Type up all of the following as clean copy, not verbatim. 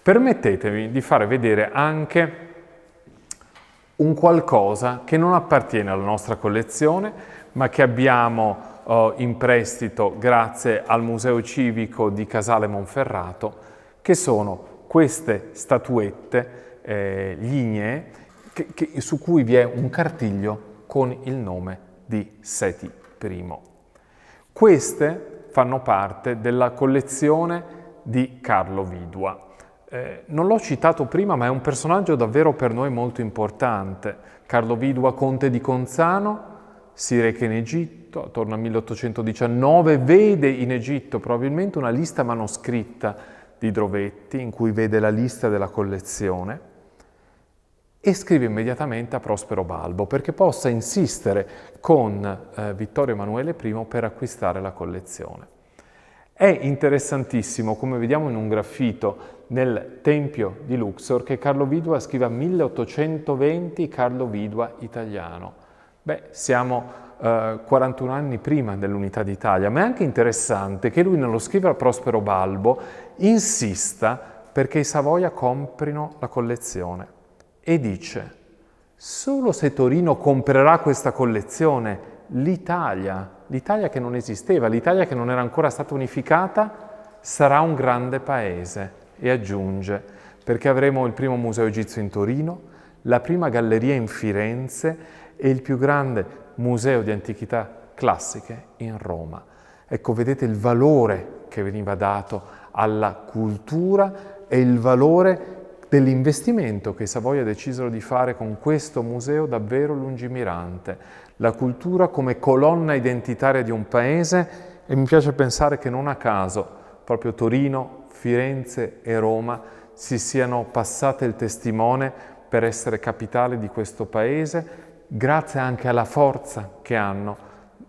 Permettetemi di fare vedere anche un qualcosa che non appartiene alla nostra collezione, ma che abbiamo in prestito grazie al Museo Civico di Casale Monferrato, che sono queste statuette lignee su cui vi è un cartiglio con il nome di Seti I. Queste fanno parte della collezione di Carlo Vidua. Non l'ho citato prima, ma è un personaggio davvero per noi molto importante. Carlo Vidua, conte di Conzano, si reca in Egitto attorno al 1819, vede in Egitto probabilmente una lista manoscritta di Drovetti, in cui vede la lista della collezione, e scrive immediatamente a Prospero Balbo perché possa insistere con Vittorio Emanuele I per acquistare la collezione. È interessantissimo, come vediamo in un graffito nel Tempio di Luxor, che Carlo Vidua scriva 1820 Carlo Vidua italiano. Beh, siamo 41 anni prima dell'Unità d'Italia, ma è anche interessante che lui nello scrivere a Prospero Balbo insista perché i Savoia comprino la collezione e dice: solo se Torino comprerà questa collezione, l'Italia che non esisteva, l'Italia che non era ancora stata unificata, sarà un grande paese. E aggiunge: perché avremo il primo museo egizio in Torino, la prima galleria in Firenze e il più grande museo di antichità classiche in Roma. Ecco, vedete il valore che veniva dato alla cultura e il valore dell'investimento che i Savoia decisero di fare con questo museo davvero lungimirante. La cultura come colonna identitaria di un paese, e mi piace pensare che non a caso proprio Torino, Firenze e Roma si siano passate il testimone per essere capitale di questo paese, grazie anche alla forza che hanno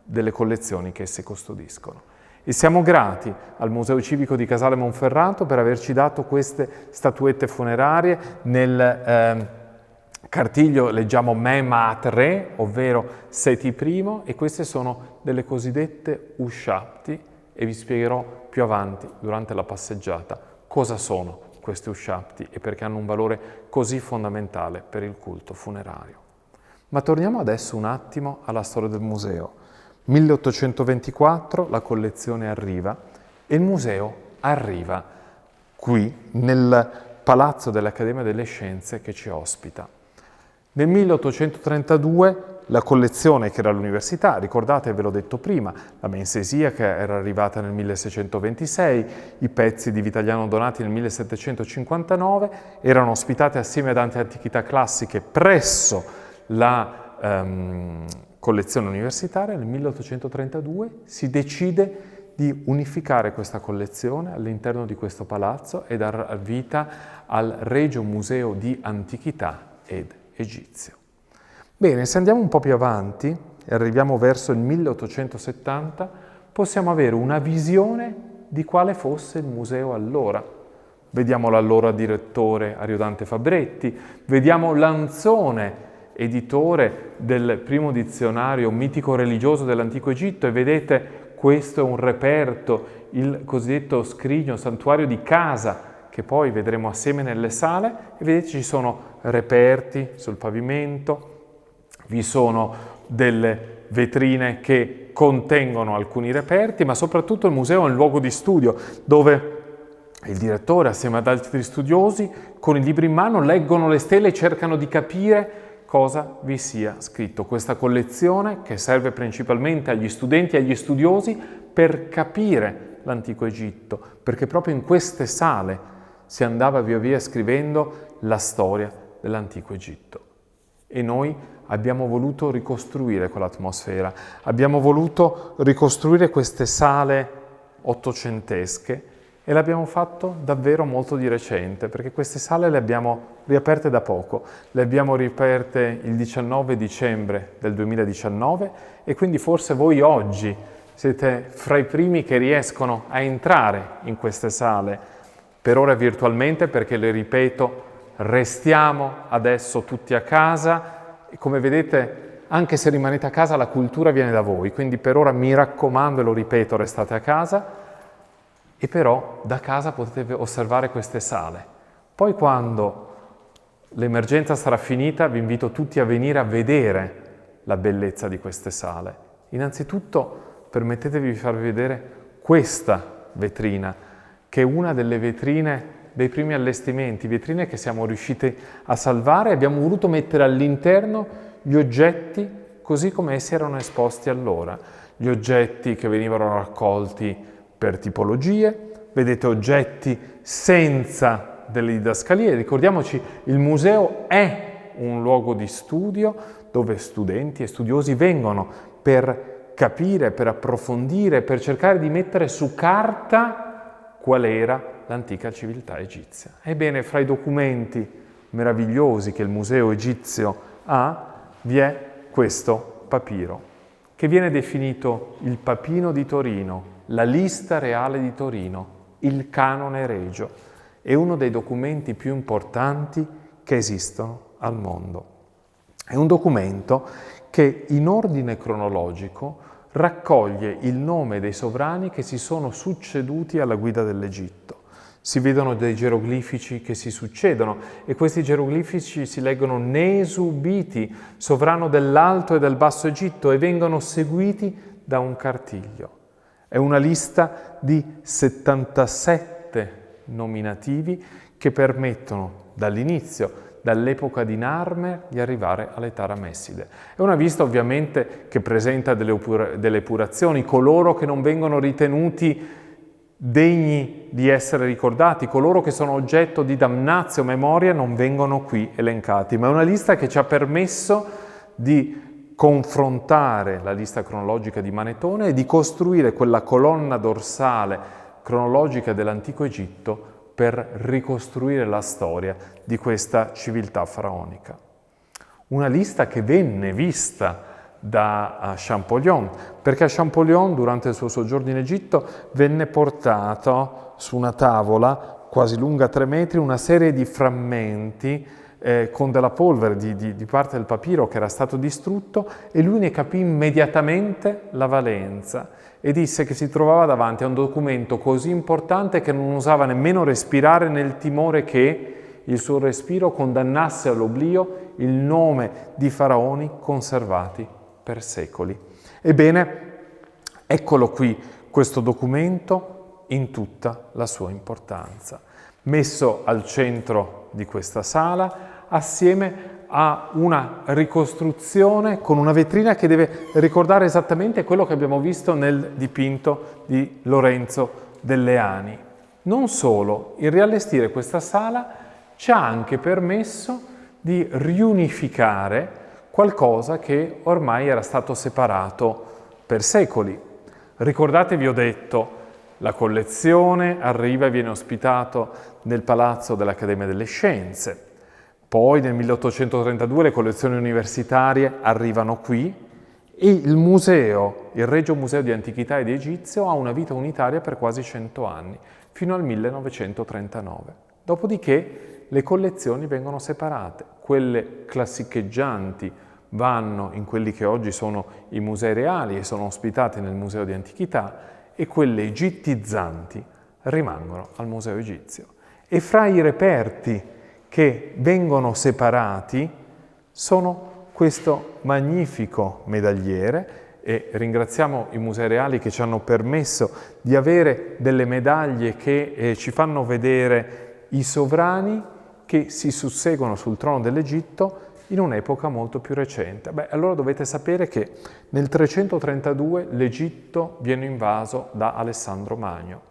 delle collezioni che esse custodiscono. E siamo grati al Museo Civico di Casale Monferrato per averci dato queste statuette funerarie. Nel cartiglio leggiamo Memat Re, ovvero Seti I, e queste sono delle cosiddette ushabti, e vi spiegherò più avanti durante la passeggiata cosa sono questi ushabti e perché hanno un valore così fondamentale per il culto funerario. Ma torniamo adesso un attimo alla storia del museo. 1824 la collezione arriva e il museo arriva qui nel Palazzo dell'Accademia delle Scienze che ci ospita. Nel 1832 la collezione, che era all'università, ricordate, ve l'ho detto prima, la Mensesia che era arrivata nel 1626, i pezzi di Vitagliano donati nel 1759, erano ospitate assieme ad altre antichità classiche presso la collezione universitaria. Nel 1832 si decide di unificare questa collezione all'interno di questo palazzo e dar vita al Regio Museo di Antichità ed Egizio. Bene, se andiamo un po' più avanti e arriviamo verso il 1870, possiamo avere una visione di quale fosse il museo allora. Vediamo l'allora direttore Ariodante Fabretti, vediamo Lanzone, editore del primo dizionario mitico-religioso dell'antico Egitto, e vedete, questo è un reperto, il cosiddetto scrigno, santuario di Casa, che poi vedremo assieme nelle sale, e vedete ci sono reperti sul pavimento, vi sono delle vetrine che contengono alcuni reperti, ma soprattutto il museo è un luogo di studio dove il direttore, assieme ad altri studiosi, con i libri in mano, leggono le stele e cercano di capire cosa vi sia scritto. Questa collezione che serve principalmente agli studenti e agli studiosi per capire l'antico Egitto, perché proprio in queste sale si andava via via scrivendo la storia dell'antico Egitto. E noi abbiamo voluto ricostruire quell'atmosfera, abbiamo voluto ricostruire queste sale ottocentesche, e l'abbiamo fatto davvero molto di recente, perché queste sale le abbiamo riaperte da poco, le abbiamo riaperte il 19 dicembre del 2019, e quindi forse voi oggi siete fra i primi che riescono a entrare in queste sale, per ora virtualmente, perché, le ripeto, restiamo adesso tutti a casa, e come vedete, anche se rimanete a casa, la cultura viene da voi, quindi per ora mi raccomando, e lo ripeto, restate a casa, e però da casa potete osservare queste sale, Poi quando l'emergenza sarà finita, vi invito tutti a venire a vedere la bellezza di queste sale. Innanzitutto permettetevi di farvi vedere questa vetrina, che è una delle vetrine dei primi allestimenti, vetrine che siamo riusciti a salvare e abbiamo voluto mettere all'interno gli oggetti così come essi erano esposti allora. Gli oggetti che venivano raccolti per tipologie, vedete oggetti senza delle didascalie. Ricordiamoci, il museo è un luogo di studio dove studenti e studiosi vengono per capire, per approfondire, per cercare di mettere su carta qual era l'antica civiltà egizia. Ebbene, fra i documenti meravigliosi che il museo egizio ha, vi è questo papiro, che viene definito il papino di Torino, la lista reale di Torino, il canone regio. È uno dei documenti più importanti che esistono al mondo. È un documento che in ordine cronologico raccoglie il nome dei sovrani che si sono succeduti alla guida dell'Egitto. Si vedono dei geroglifici che si succedono e questi geroglifici si leggono Nesubiti, sovrano dell'Alto e del Basso Egitto, e vengono seguiti da un cartiglio. È una lista di 77 nominativi che permettono dall'inizio, dall'epoca di Narmer, di arrivare all'età ramesside. È una lista ovviamente che presenta delle epurazioni, coloro che non vengono ritenuti degni di essere ricordati, coloro che sono oggetto di damnatio memoria non vengono qui elencati, ma è una lista che ci ha permesso di confrontare la lista cronologica di Manetone e di costruire quella colonna dorsale cronologica dell'antico Egitto per ricostruire la storia di questa civiltà faraonica. Una lista che venne vista da Champollion, perché a Champollion durante il suo soggiorno in Egitto venne portato su una tavola quasi lunga 3 metri una serie di frammenti con della polvere di parte del papiro che era stato distrutto, e lui ne capì immediatamente la valenza e disse che si trovava davanti a un documento così importante che non osava nemmeno respirare nel timore che il suo respiro condannasse all'oblio il nome di faraoni conservati per secoli. Ebbene, eccolo qui, questo documento in tutta la sua importanza, messo al centro di questa sala assieme a una ricostruzione con una vetrina che deve ricordare esattamente quello che abbiamo visto nel dipinto di Lorenzo Delleani. Non solo, il riallestire questa sala ci ha anche permesso di riunificare qualcosa che ormai era stato separato per secoli. Ricordate, vi ho detto, la collezione arriva e viene ospitato nel Palazzo dell'Accademia delle Scienze. Poi nel 1832 le collezioni universitarie arrivano qui e il museo, il Regio Museo di Antichità ed Egizio, ha una vita unitaria per quasi 100 anni, fino al 1939. Dopodiché le collezioni vengono separate, quelle classicheggianti vanno in quelli che oggi sono i musei reali e sono ospitate nel Museo di Antichità, e quelle egittizzanti rimangono al Museo Egizio. E fra i reperti che vengono separati sono questo magnifico medagliere, e ringraziamo i musei reali che ci hanno permesso di avere delle medaglie che ci fanno vedere i sovrani che si susseguono sul trono dell'Egitto in un'epoca molto più recente. Allora dovete sapere che nel 332 l'Egitto viene invaso da Alessandro Magno.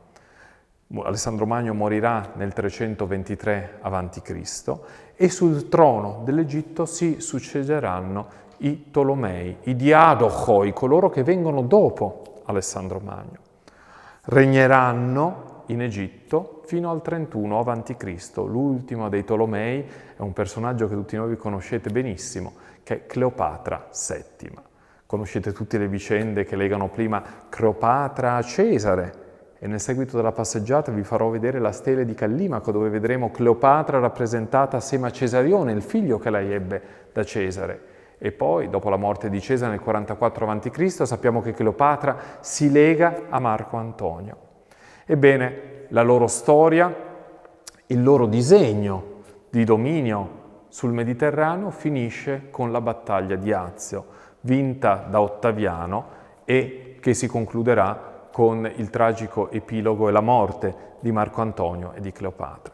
Alessandro Magno morirà nel 323 a.C. e sul trono dell'Egitto si succederanno i Tolomei, i Diadochoi, coloro che vengono dopo Alessandro Magno. Regneranno in Egitto fino al 31 a.C. L'ultimo dei Tolomei è un personaggio che tutti voi conoscete benissimo, che è Cleopatra VII. Conoscete tutte le vicende che legano prima Cleopatra a Cesare, e nel seguito della passeggiata vi farò vedere la stele di Callimaco, dove vedremo Cleopatra rappresentata assieme a Cesarione, il figlio che lei ebbe da Cesare. E poi, dopo la morte di Cesare nel 44 a.C., sappiamo che Cleopatra si lega a Marco Antonio. Ebbene, la loro storia il loro disegno di dominio sul Mediterraneo finisce con la battaglia di Azio, vinta da Ottaviano e che si concluderà con il tragico epilogo e la morte di Marco Antonio e di Cleopatra.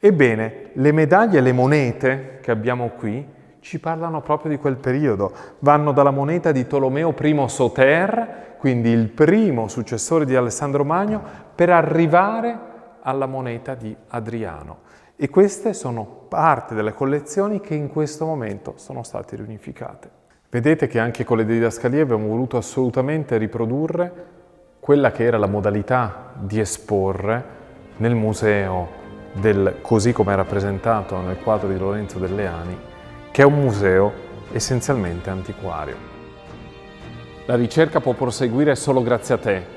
Ebbene, le medaglie e le monete che abbiamo qui ci parlano proprio di quel periodo. Vanno dalla moneta di Tolomeo I Soter, quindi il primo successore di Alessandro Magno, per arrivare alla moneta di Adriano. E queste sono parte delle collezioni che in questo momento sono state riunificate. Vedete che anche con le didascalie abbiamo voluto assolutamente riprodurre quella che era la modalità di esporre nel museo così come è rappresentato nel quadro di Lorenzo Delleani, che è un museo essenzialmente antiquario. La ricerca può proseguire solo grazie a te.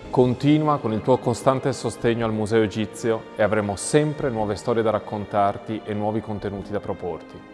Continua con il tuo costante sostegno al Museo Egizio e avremo sempre nuove storie da raccontarti e nuovi contenuti da proporti.